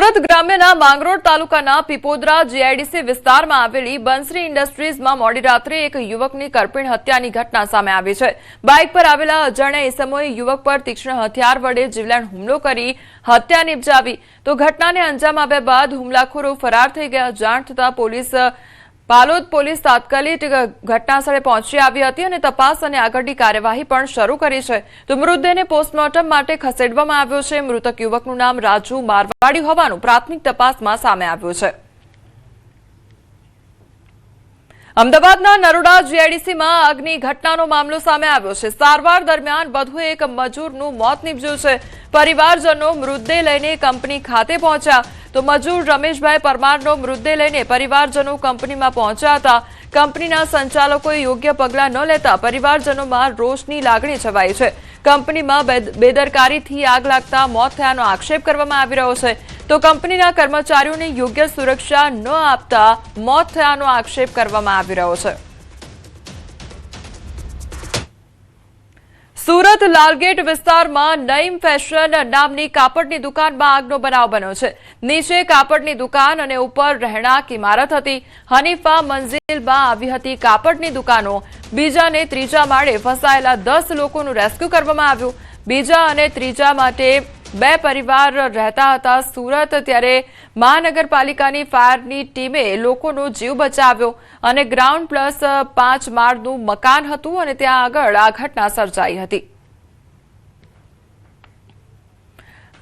સુરત ગ્રામ્યના માંગરોળ તાલુકાના પીપોદરા જીઆઈડીસી વિસ્તારમાં આવેલી બંસરી ઇન્ડસ્ટ્રીઝમાં મોડી રાત્રે એક યુવકની કરપીણ હત્યાની ઘટના સામે આવી છે। બાઇક પર આવેલા અજાણ્યા ઇસમોએ યુવક પર તીક્ષ્ણ હથિયાર વડે જીવલેણ હુમલો કરી હત્યા નિપજાવી તો ઘટનાને અંજામ આપ્યા બાદ હુમલાખોરો ફરાર થઈ ગયા। જાણ થતાં પાલોદ પોલીસ તાત્કાલિક ઘટનાસ્થળે પહોંચી આવી હતી અને તપાસ અને આગળની કાર્યવાહી પણ શરૂ કરી છે। તો મૃતદેહને પોસ્ટમોર્ટમ માટે ખસેડવામાં આવ્યો છે। મૃતક યુવકનું નામ રાજુ મારવાડી હોવાનું પ્રાથમિક તપાસમાં સામે આવ્યું છે। અમદાવાદના નરોડા જીઆઈડીસીમાં આગની ઘટનાનો મામલો સામે આવ્યો છે। સારવાર દરમિયાન વધુ એક મજૂરનું મોત નીપજ્યું છે। પરિવારજનો મૃતદેહ લઈને કંપની ખાતે પહોંચ્યા તો મજૂર રમેશભાઈ પરમારનો મૃતદેહ લઈને પરિવારજનો કંપનીમાં પહોંચ્યા હતા। કંપનીના સંચાલકોએ યોગ્ય પગલાં ન લેતા પરિવારજનોમાં રોષની લાગણી છવાઈ છે। કંપનીમાં બેદરકારીથી આગ લાગતા મોત થયાનો આક્ષેપ કરવામાં આવી રહ્યો છે તો કંપનીના કર્મચારીઓને યોગ્ય સુરક્ષા ન આપતા મોત થયાનો આક્ષેપ કરવામાં આવી રહ્યો છે। સુરત લાલગેટ વિસ્તારમાં નઈમ ફેશન નામની કાપડની દુકાનમાં આગનો બનાવ બન્યો છે। નીચે કાપડની દુકાન અને ઉપર રહેણાંક ઇમારત હતી। હનીફા મંઝિલમાં આવી હતી કાપડની દુકાનો। બીજા અને ત્રીજા માળે ફસાયેલા 10 લોકોનું રેસ્ક્યુ કરવામાં આવ્યું। બીજા અને ત્રીજા માટે 2 પરિવાર રહેતા હતા સુરત, ત્યારે મહાનગરપાલિકાની ફાયરની ટીમે લોકોનો જીવ બચાવ્યો અને ગ્રાઉન્ડ પ્લસ 5 માળનું મકાન હતું અને ત્યાં આગળ આ ઘટના સર્જાઈ હતી।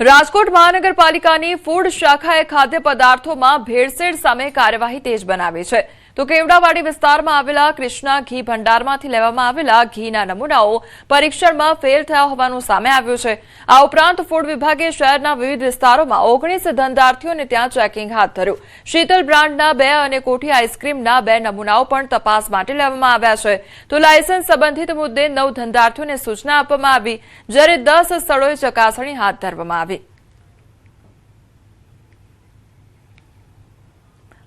રાજકોટ મહાનગરપાલિકાની ફૂડ શાખાએ ખાદ્ય પદાર્થોમાં ભેળસેળ સામે કાર્યવાહી તેજ બનાવી છે। તો કેવડાવાડી વિસ્તારમાં આવેલા કૃષ્ણા ઘી ભંડારમાંથી લેવામાં આવેલા ઘીના નમૂનાઓ પરીક્ષણમાં ફેલ થયા હોવાનું સામે આવ્યું છે। આ ઉપરાંત ફૂડ વિભાગે શહેરના વિવિધ વિસ્તારોમાં 19 ધંધાર્થીઓને ત્યાં ચેકિંગ હાથ ધર્યું। શીતલ બ્રાન્ડના 2 અને કોઠી આઈસ્ક્રીમના 2 નમૂનાઓ પણ તપાસ માટે લેવામાં આવ્યા છે। તો લાયસન્સ સંબંધિત મુદ્દે 9 ધંધાર્થીઓને સૂચના આપવામાં આવી, જ્યારે 10 સ્થળોએ ચકાસણી હાથ ધરવામાં આવી।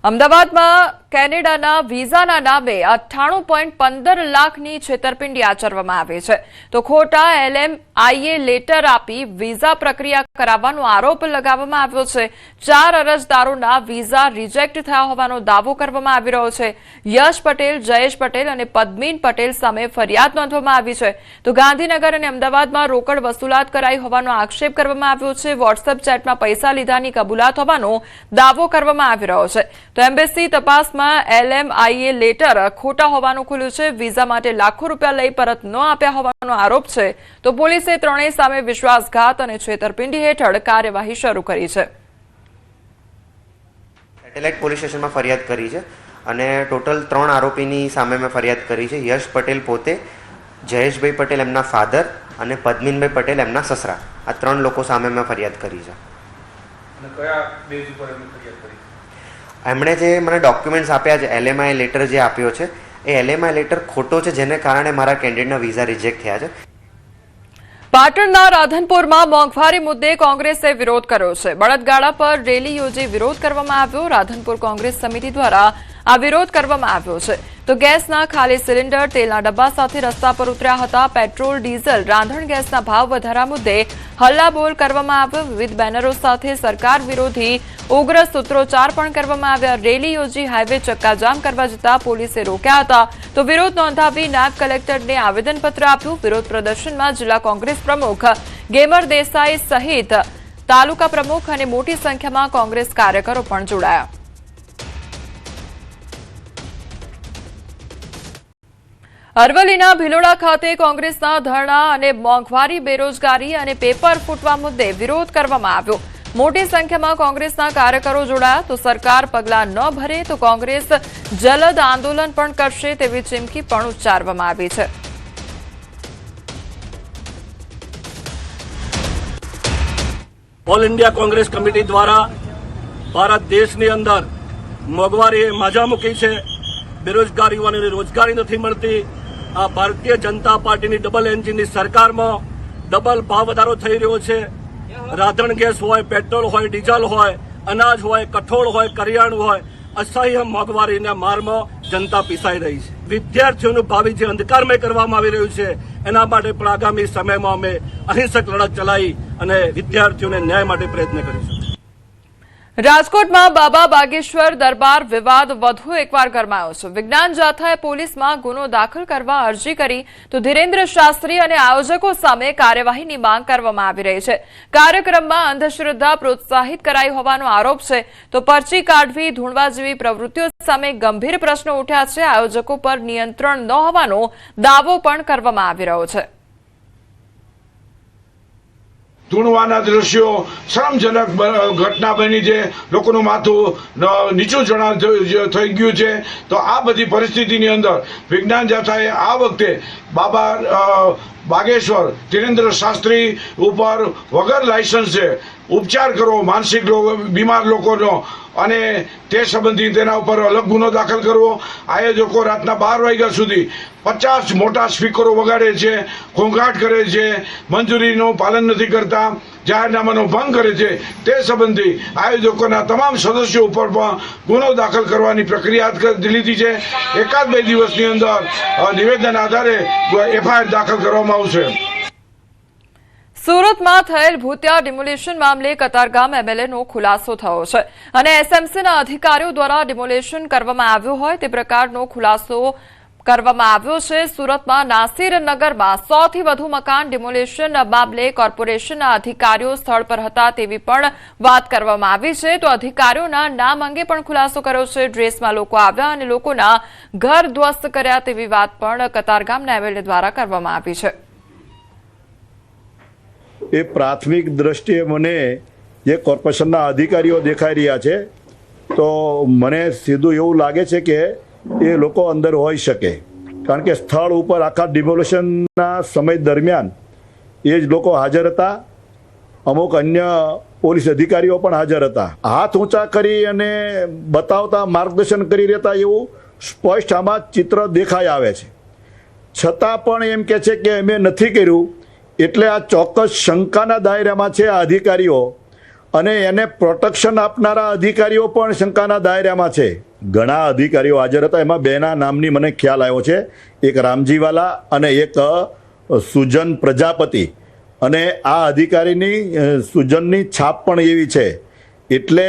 અમદાવાદમાં કેનેડાના વિઝાના નામે 98.15 લાખની છેતરપિંડી આચરવામાં આવી છે। તો ખોટા LMIA લેટર આપી વિઝા પ્રક્રિયા કરાવવાનો આરોપ લગાવવામાં આવ્યો છે। 4 અરજદારોના વિઝા રિજેક્ટ થયા હોવાનો દાવો કરવામાં આવી રહ્યો છે। યશ પટેલ, જયેશ પટેલ અને પદ્મીન પટેલ સામે ફરિયાદ નોંધવામાં આવી છે। તો ગાંધીનગર અને અમદાવાદમાં રોકડ વસૂલાત કરાઈ હોવાનો આક્ષેપ કરવામાં આવ્યો છે। વોટ્સએપ ચેટમાં પૈસા લીધાની કબૂલાત હોવાનો દાવો કરવામાં આવી રહ્યો છે। તો એમ્બેસી તપાસમાં LMIA લેટર ખોટા હોવાનું ખુલ્યું છે। વિઝા માટે લાખો રૂપિયા લઈ પરત ન આપ્યા હોવાનો આરોપ છે। તો પોલીસે ત્રણેય સામે વિશ્વાસઘાત અને છેતરપિંડી હેઠળ કાર્યવાહી શરૂ કરી છે। સેટેલાઇટ પોલીસ સ્ટેશનમાં ફરિયાદ કરી છે અને ટોટલ 3 આરોપીની સામે મેં ફરિયાદ કરી છે। યશ પટેલ પોતે, જયેશભાઈ પટેલ એમના ફાધર અને પદ્મીનભાઈ પટેલ એમના સસરા, આ 3 લોકો સામે મેં ફરિયાદ કરી છે। એમણે જે મને ડોક્યુમેન્ટ્સ આપ્યા છે, LMI લેટર જે આપ્યો છે એ LMI લેટર ખોટો છે, જેને કારણે મારા કેન્ડિડેટના વિઝા રિજેક્ટ થયા છે। પાટણના રાધનપુરમાં મોંઘવારી મુદ્દે કોંગ્રેસે વિરોધ કર્યો છે। બળદગાડા પર રેલી યોજી વિરોધ કરવામાં આવ્યો। રાધનપુર કોંગ્રેસ સમિતિ દ્વારા આ વિરોધ કરવામાં આવ્યો છે। તો ગેસના ખાલી સિલિન્ડર, તેલના ડબ્બા સાથે રસ્તા પર ઉતર્યા હતા। પેટ્રોલ, ડીઝલ, રાંધણ ગેસના ભાવ વધારા મુદ્દે હલ્લાબોલ કરવામાં આવ્યો। વિવિધ બેનરો સાથે સરકાર વિરોધી ઉગ્ર સૂત્રોચ્ચાર પણ કરવામાં આવ્યા। રેલી યોજી હાઈવે ચક્કાજામ કરવા જતા પોલીસે રોક્યા હતા। તો વિરોધ નોંધાવી નાયબ કલેક્ટરને આવેદનપત્ર આપ્યું। વિરોધ પ્રદર્શનમાં જિલ્લા કોંગ્રેસ પ્રમુખ ગેમર દેસાઈ સહિત તાલુકા પ્રમુખ અને મોટી સંખ્યામાં કોંગ્રેસ કાર્યકરો પણ જોડાયા। અરવલ્લીના ભિલોડા ખાતે કોંગ્રેસના ધરણા અને મોંઘવારી, બેરોજગારી અને પેપર ફૂટવા મુદ્દે વિરોધ કરવામાં આવ્યો। મોટી સંખ્યામાં કોંગ્રેસના કાર્યકરો જોડાયા। તો સરકાર પગલાં ન ભરે તો કોંગ્રેસ જલદ આંદોલન પણ કરશે તેવી ચીમકી પણ ઉચ્ચારવામાં આવી છે। ઓલ ઇન્ડિયા કોંગ્રેસ કમિટી દ્વારા ભારત દેશની અંદર મોંઘવારીએ માજા મૂકી છે। બેરોજગારી યુવાનોને રોજગારી નથી મળતી। આ ભારતીય જનતા પાર્ટીની ડબલ એન્જિનની સરકારમાં ડબલ ભાવ વધારો થઈ રહ્યો છે। રાંધણ ગેસ હોય, પેટ્રોલ હોય, ડીઝલ હોય, અનાજ હોય, કઠોળ હોય, કરિયાણું હોય, અસહ્ય મોંઘવારીના મારમાં જનતા પીસાઈ રહી છે। વિદ્યાર્થીઓનું ભાવિ જે અંધકારમય કરવામાં આવી રહ્યું છે એના માટે પણ આગામી સમયમાં અમે અહિંસક લડત ચલાવી અને વિદ્યાર્થીઓને ન્યાય માટે પ્રયત્ન કરીશું। રાજકોટમાં બાબા બાગેશ્વર દરબાર વિવાદ વધુ એકવાર ગરમાયો છે. વિજ્ઞાન જાથાએ પોલીસમાં ગુનો દાખલ કરવા અરજી કરી તો ધીરેન્દ્ર શાસ્ત્રી અને આયોજકો સામે કાર્યવાહીની માંગ કરવામાં આવી રહી છે. કાર્યક્રમમાં અંધશ્રદ્ધા પ્રોત્સાહિત કરાઈ હોવાનો આરોપ છે તો પરચી કાઢવી, ધૂણવા જેવી પ્રવૃત્તિઓ સામે ગંભીર પ્રશ્નો ઉઠ્યા છે. આયોજકો પર નિયંત્રણ ન હોવાનો દાવો પણ કરવામાં આવી રહ્યો છે. ધૂણવાના દ્રશ્યો શરમજનક ઘટના બની છે. લોકોનું માથું નીચું થઈ ગયું છે. તો આ બધી પરિસ્થિતિની અંદર વિજ્ઞાન જાથાએ આ વખતે બાબા બાગેશ્વર ધીરેન્દ્ર શાસ્ત્રી ઉપર વગર લાયસન્સે ઉપચાર કરવો માનસિક બીમાર લોકોનો અને તે સંબંધી તેના ઉપર અલગ ગુનો દાખલ કરવો. આયોજકો રાતના 12 વાગ્યા સુધી 50 મોટા સ્પીકરો વગાડે છે, ઘોંઘાટ કરે છે, મંજૂરીનું પાલન નથી કરતા, જાહેરનામાનો ભંગ કરે છે. તે સંબંધી આયોજકોના તમામ સદસ્યો ઉપર પણ ગુનો દાખલ કરવાની પ્રક્રિયા હાથ લીધી છે. એકાદ બે દિવસની અંદર નિવેદન આધારે એફઆઈઆર દાખલ કરવામાં આવશે. સુરતમાં થયેલ ભૂતિયા ડિમોલેશન મામલે કતારગામ એમએલએનો ખુલાસો થયો છે અને એસએમસીના અધિકારીઓ દ્વારા ડિમોલેશન કરવામાં આવ્યું હોય તે પ્રકારનો ખુલાસો કરવામાં આવ્યો છે. સુરતમાં નાસિરનગરમાં 100થી વધુ મકાન ડિમોલેશન મામલે કોર્પોરેશનના અધિકારીઓ સ્થળ પર હતા તેવી પણ વાત કરવામાં આવી છે. તો અધિકારીઓના નામ અંગે પણ ખુલાસો કર્યો છે. ડ્રેસમાં લોકો આવ્યા અને લોકોના ઘર ધ્વસ્ત કર્યા તેવી વાત પણ કતારગામના એમએલએ દ્વારા કરવામાં આવી છે. એ પ્રાથમિક દ્રષ્ટિએ મને જે કોર્પોરેશનના અધિકારીઓ દેખાઈ રહ્યા છે તો મને સીધું એવું લાગે છે કે એ લોકો અંદર હોઈ શકે, કારણ કે સ્થળ ઉપર આખા ડિમોલેશનના સમય દરમિયાન એ જ લોકો હાજર હતા. અમુક અન્ય પોલીસ અધિકારીઓ પણ હાજર હતા. હાથ ઊંચા કરી અને બતાવતા માર્ગદર્શન કરી રહેતા એવું સ્પષ્ટ આમાં ચિત્ર દેખાઈ આવે છે. છતાં પણ એમ કહે છે કે અમે નથી કર્યું, એટલે આ ચોક્કસ શંકાના દાયરામાં છે આ અધિકારીઓ, અને એને પ્રોટેક્શન આપનારા અધિકારીઓ પણ શંકાના દાયરામાં છે. ઘણા અધિકારીઓ હાજર હતા. એમાં બેના નામની મને ખ્યાલ આવ્યો છે, એક રામજીવાલા અને એક સુજન પ્રજાપતિ. અને આ અધિકારીની સુજનની છાપ પણ એવી છે. એટલે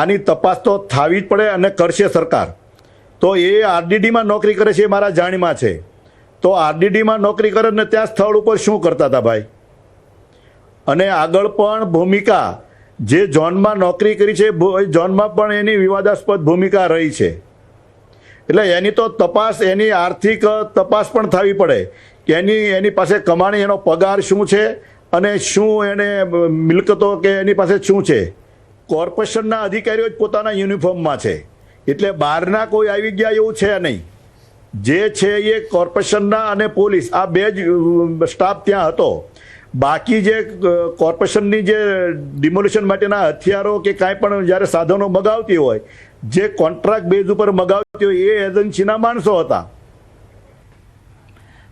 આની તપાસ તો થવી જ પડે અને કરશે સરકાર. તો એ આરડીડીમાં નોકરી કરે છે એ મારા જાણમાં છે. તો આરડીડીમાં નોકરી કરે ને ત્યાં સ્થળ ઉપર શું કરતા હતા ભાઈ? અને આગળ પણ ભૂમિકા જે ઝોનમાં નોકરી કરી છે ઝોનમાં પણ એની વિવાદાસ્પદ ભૂમિકા રહી છે. એટલે એની તો તપાસ, એની આર્થિક તપાસ પણ થવી પડે કે એની પાસે કમાણી, એનો પગાર શું છે અને શું એને મિલકતો કે એની પાસે શું છે. કોર્પોરેશનના અધિકારીઓ જ પોતાના યુનિફોર્મમાં છે, એટલે બહારના કોઈ આવી ગયા એવું છે નહીં. જે છે એ કોર્પોરેશનના અને પોલીસ આ બે જ સ્ટાફ ત્યાં હતો. બાકી જે કોર્પોરેશનની જે ડિમોલિશન માટેના હથિયારો કે કાંઈ પણ જ્યારે સાધનો મગાવતી હોય, જે કોન્ટ્રાક્ટ બેઝ ઉપર મગાવતી હોય એ એજન્સીના માણસો હતા.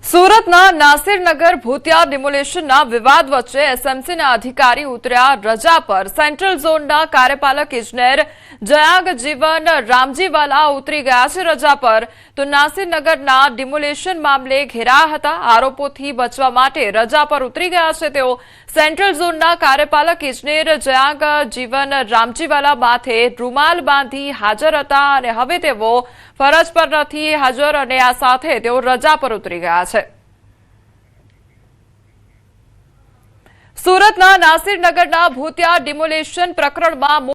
સુરતના નાસિરનગર ભૂતિયા ડિમોલેશનના વિવાદ વચ્ચે એસએમસીના અધિકારી ઉતર્યા રજા પર. સેન્ટ્રલ ઝોનના કાર્યપાલક ઇજનેર જયાગ જીવન રામજીવાલા ઉતરી ગયા છે રજા પર. તો નાસિરનગરના ડિમોલેશન મામલે ઘેરાયા હતા. આરોપોથી બચવા માટે રજા પર ઉતરી ગયા છે તેઓ. સેન્ટ્રલ ઝોનના કાર્યપાલક ઇજનેર જયાગ જીવન રામજીવાલા માથે રૂમાલ બાંધી હાજર હતા અને હવે તેઓ ફરજ પર નથી હાજર અને આ સાથે તેઓ રજા પર ઉતરી ગયા છે. સુરતના નાસિરનગરના ભૂતિયા ડિમોલેશન પ્રકરણમાં